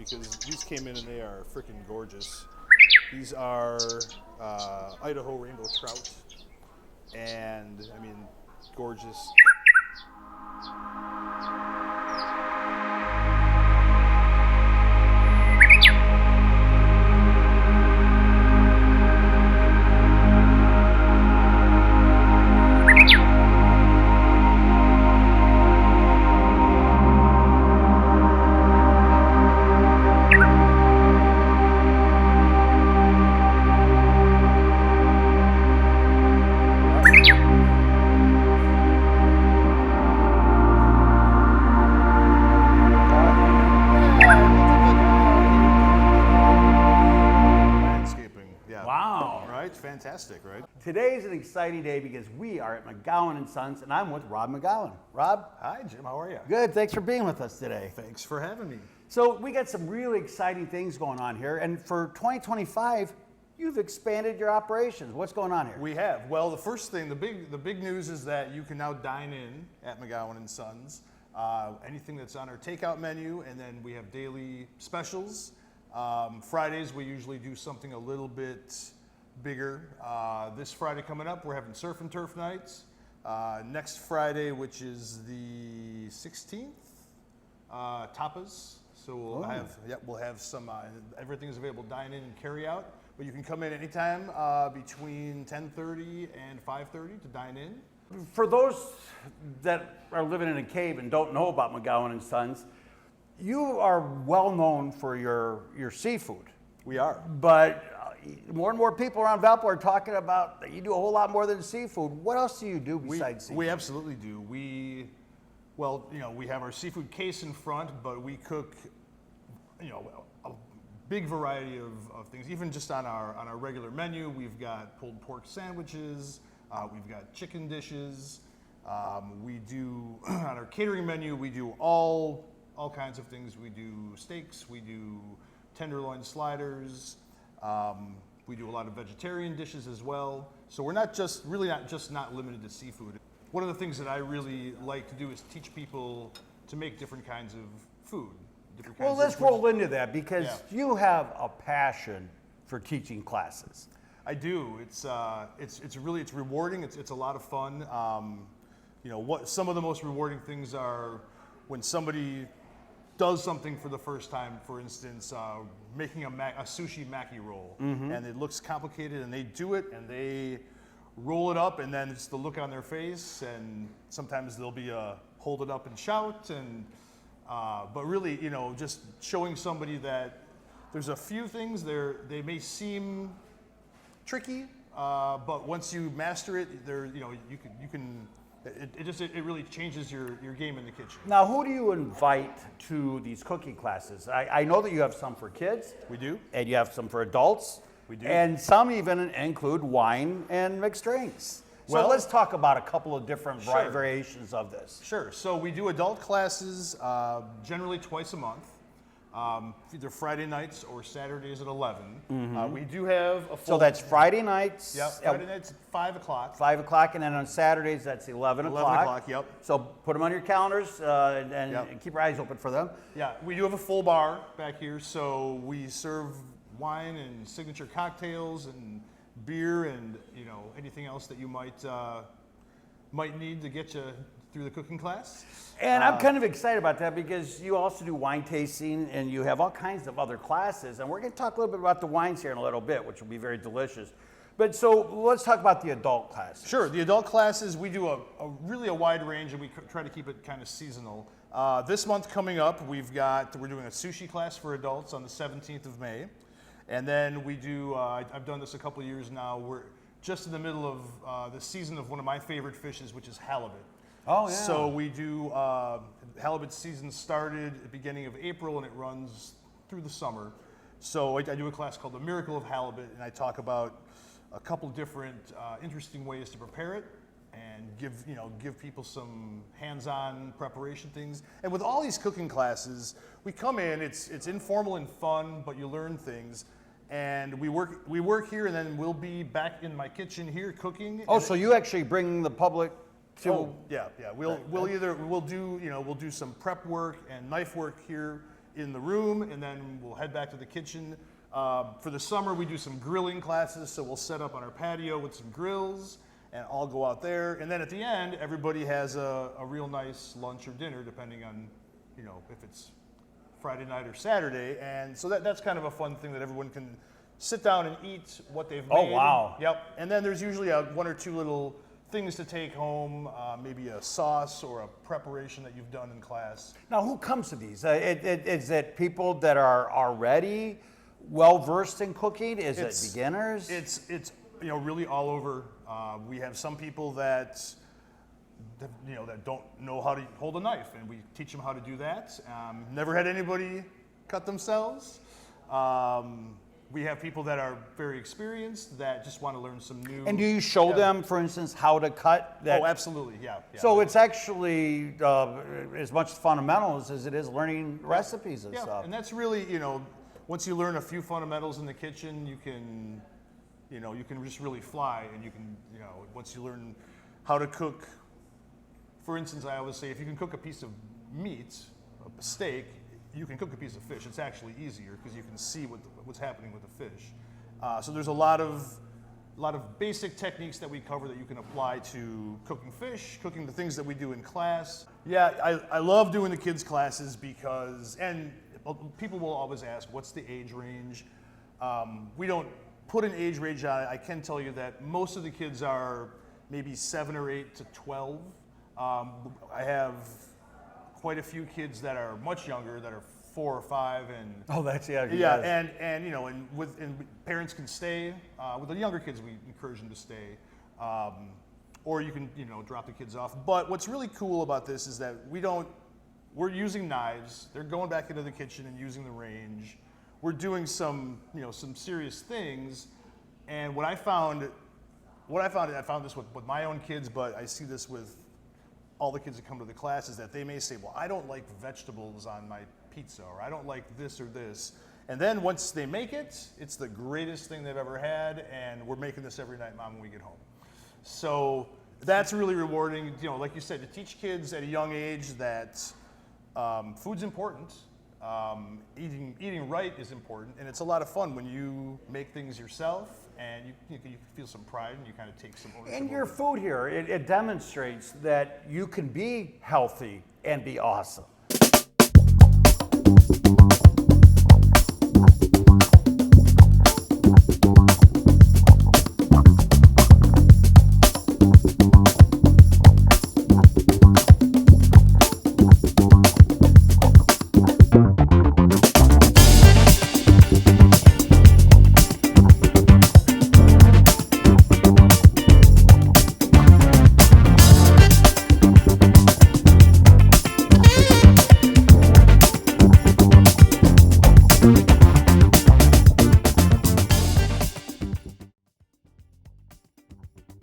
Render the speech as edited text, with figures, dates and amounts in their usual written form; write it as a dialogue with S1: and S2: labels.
S1: because these came in and they are freaking gorgeous. These are Idaho rainbow trout, and I mean, gorgeous. Fantastic, right?
S2: Today's an exciting day because we are at McGowan & Sons, and I'm with Rob McGowan. Rob?
S1: Hi, Jim. How are you?
S2: Good. Thanks for being with us today.
S1: Thanks for having me.
S2: So we got some really exciting things going on here, and for 2025, you've expanded your operations. What's going on here?
S1: We have. Well, the first thing, the big news is that you can now dine in at McGowan & Sons. Anything that's on our takeout menu, and then we have daily specials. Fridays, we usually do something a little bit bigger. This Friday coming up, we're having surf and turf nights. Next Friday, which is the 16th, tapas. So we'll have some. Everything is available, dine in and carry out. But you can come in anytime between 10:30 and 5:30 to dine in.
S2: For those that are living in a cave and don't know about McGowan & Sons, you are well known for your seafood.
S1: We are.
S2: But more and more people around Valpo are talking about that you do a whole lot more than seafood. What else do you do besides seafood?
S1: We absolutely do. We have our seafood case in front, but we cook, a big variety of things. Even just on our regular menu, we've got pulled pork sandwiches, we've got chicken dishes. We do on our catering menu, we do all kinds of things. We do steaks, we do tenderloin sliders. We do a lot of vegetarian dishes as well. So we're not just not limited to seafood. One of the things that I really like to do is teach people to make different kinds of food.
S2: Well, let's roll into that because you have a passion for teaching classes.
S1: I do. It's rewarding. It's a lot of fun. What some of the most rewarding things are when somebody does something for the first time, for instance, making a sushi maki roll, and it looks complicated, and they do it, and they roll it up, and then it's the look on their face, and sometimes there'll be a hold it up and shout, and but really, just showing somebody that there's a few things they may seem tricky, but once you master it, you can. It really changes your game in the kitchen.
S2: Now, who do you invite to these cooking classes? I know that you have some for kids.
S1: We do.
S2: And you have some for adults.
S1: We do.
S2: And some even include wine and mixed drinks. So let's talk about a couple of different variations of this.
S1: Sure. So we do adult classes generally twice a month. Either Friday nights or Saturdays at 11. We do have a full...
S2: So that's Friday nights.
S1: Yep, Friday nights at 5 o'clock.
S2: 5 o'clock, and then on Saturdays that's 11 o'clock.
S1: 11 o'clock, yep.
S2: So put them on your calendars and keep your eyes open for them.
S1: Yeah, we do have a full bar back here, so we serve wine and signature cocktails and beer and anything else that you might need to get you through the cooking class.
S2: And I'm kind of excited about that because you also do wine tasting and you have all kinds of other classes. And we're going to talk a little bit about the wines here in a little bit, which will be very delicious. But so let's talk about the adult classes.
S1: Sure. The adult classes, we do a really wide range, and we try to keep it kind of seasonal. This month coming up, we're doing a sushi class for adults on the 17th of May. And then we do, I've done this a couple of years now, we're just in the middle of the season of one of my favorite fishes, which is halibut.
S2: Oh, yeah.
S1: So we do, halibut season started at the beginning of April and it runs through the summer. So I do a class called The Miracle of Halibut, and I talk about a couple different interesting ways to prepare it and give people some hands-on preparation things. And with all these cooking classes, we come in, it's informal and fun, but you learn things. And we work here, and then we'll be back in my kitchen here cooking.
S2: Oh, so you actually bring the public to?
S1: Oh, yeah. We'll do some prep work and knife work here in the room, and then we'll head back to the kitchen. For the summer, we do some grilling classes, so we'll set up on our patio with some grills and all go out there. And then at the end, everybody has a real nice lunch or dinner, depending on, if it's Friday night or Saturday. And so that's kind of a fun thing that everyone can sit down and eat what they've made.
S2: Oh, wow.
S1: Yep. And then there's usually one or two little things to take home, maybe a sauce or a preparation that you've done in class.
S2: Now, who comes to these? Is it people that are already well-versed in cooking? Is it beginners?
S1: It's really all over. We have some people that don't know how to hold a knife, and we teach them how to do that. Never had anybody cut themselves. We have people that are very experienced that just want to learn some new.
S2: And do you show them, for instance, how to cut?
S1: Oh, absolutely, yeah.
S2: So it's actually as much fundamentals as it is learning recipes and stuff.
S1: And that's really, once you learn a few fundamentals in the kitchen, you can just really fly, and you can, once you learn how to cook. For instance, I always say if you can cook a piece of meat, a steak, you can cook a piece of fish. It's actually easier because you can see what's happening with the fish. So there's a lot of basic techniques that we cover that you can apply to cooking fish, cooking the things that we do in class. Yeah, I love doing the kids' classes because, and people will always ask, what's the age range? We don't put an age range on it. I can tell you that most of the kids are maybe 7 or 8 to 12. I have quite a few kids that are much younger, that are 4 or 5, and and parents can stay. With the younger kids, we encourage them to stay, or you can drop the kids off. But what's really cool about this is that we're using knives. They're going back into the kitchen and using the range. We're doing some serious things, and I found this with my own kids, but I see this with all the kids that come to the class, is that they may say, well, I don't like vegetables on my pizza, or I don't like this or this. And then once they make it, it's the greatest thing they've ever had, and we're making this every night, Mom, when we get home. So that's really rewarding, like you said, to teach kids at a young age that food's important. Eating right is important, and it's a lot of fun when you make things yourself, and you feel some pride, and you kind of take some ownership.
S2: And your food here, it demonstrates that you can be healthy and be awesome.